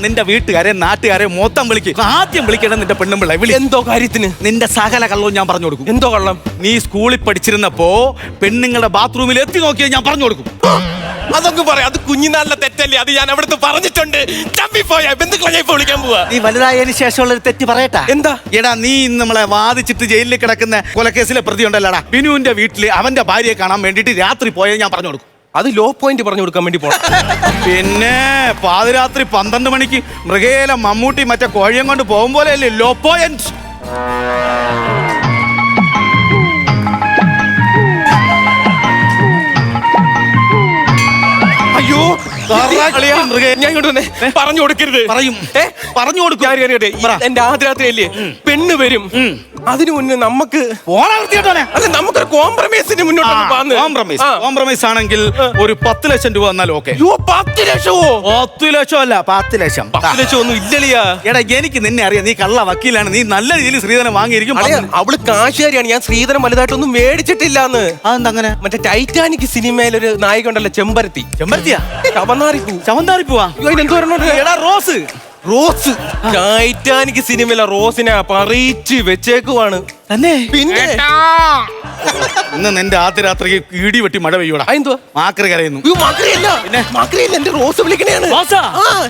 നിന്റെ വീട്ടുകാരെ നാട്ടുകാരെ മൊത്തം വിളിക്കും. ആദ്യം വിളിക്കണം നിന്റെ പെണ്ണുമ്പിള്ള വിളി. എന്തോ കാര്യത്തിന്? നിന്റെ സകല കള്ളവും ഞാൻ പറഞ്ഞു കൊടുക്കും. എന്തോ കള്ളം? നീ സ്കൂളിൽ പഠിച്ചിരുന്നപ്പോ പെണ്ണുങ്ങളുടെ ബാത്റൂമിൽ എത്തി നോക്കിയാൽ ഞാൻ പറഞ്ഞു കൊടുക്കും. അതൊക്കെ പറയാം. അത് കുഞ്ഞിനാളിലെ തെറ്റല്ലേ? അത് ഞാൻ അവിടുത്തെ പറഞ്ഞിട്ടുണ്ട്. തമ്മിപ്പോയ ബന്ധുക്കളെ ഞാൻ ഇപ്പൊ വിളിക്കാൻ പോവാ. നീ വലുതായതിനു ശേഷമുള്ള ഒരു തെറ്റ് പറയട്ടാ. എന്താ? എടാ നീ ഇന്ന് നമ്മളെ വാദിച്ചിട്ട് ജയിലിൽ കിടക്കുന്ന കൊലക്കേസിലെ പ്രതി ഉണ്ടല്ലോടാ, ബിനുവിന്റെ വീട്ടില് അവന്റെ ഭാര്യയെ കാണാൻ വേണ്ടിട്ട് രാത്രി പോയത് ഞാൻ പറഞ്ഞു കൊടുക്കും. അത് ലോ പോയിന്റ് പറഞ്ഞു കൊടുക്കാൻ വേണ്ടി പോണം. പിന്നെ പാതിരാത്രി 12 മണിക്ക് മൃഗേല മമ്മൂട്ടി മറ്റേ കോഴിയം കൊണ്ട് പോകും പോലെയല്ലേ ലോ പോയിന്റ്. അയ്യോ മൃഗേ ഞാൻ ഇങ്ങോട്ട് വന്നേ. പറഞ്ഞു കൊടുക്കരുത്. പറഞ്ഞു കൊടുക്കും. എന്റെ ആദ്യരാത്രി അല്ലേ പെണ്ണ് വരും. അതിനു മുന്നേ നമുക്ക് അല്ല നമുക്കൊരു കോംപ്രമൈസിന് മുന്നോട്ട്. കോംപ്രമൈസ് ആണെങ്കിൽ ഒരു 10 ലക്ഷം രൂപ വന്നാൽ ഓക്കെ. 10 ലക്ഷമോ? 10 ലക്ഷം അല്ല 10 ലക്ഷം. 10 ലക്ഷം ഒന്നും ഇല്ലളിയാ. എടാ എനിക്ക് നിന്നെ അറിയാം, നീ കള്ള വക്കീലാണ്. നീ നല്ല രീതിയിൽ ശ്രീധരൻ വാങ്ങിയിരിക്കും. അവള് കാശുകാരിയാണ്. ഞാൻ ശ്രീധരൻ വലുതായിട്ടൊന്നും മേടിച്ചിട്ടില്ലാന്ന്. അതെന്താ അങ്ങനെ? മറ്റേ ടൈറ്റാനിക് സിനിമയിലൊരു നായിക ഉണ്ടല്ലോ, ചെമ്പരത്തി. ചെമ്പരത്തിയാ? ചവന്താറി പോവാ. എടാ റോസ്. റോസ് ടൈറ്റാനിക് സിനിമയിലെ റോസിനെ പറയിച്ച് വെച്ചേക്കുവാണ്. തന്നെ? പിന്നെ ഇന്ന് നിന്റെ ആദ്യ രാത്രിക്ക് ഇടി വെട്ടി മഴ പെയ്യൂടാ. എന്തുവാ? മാക്രി കരയുന്നു. മാക്രിയല്ല എന്റെ റോസ് വിളിക്കണേണ്.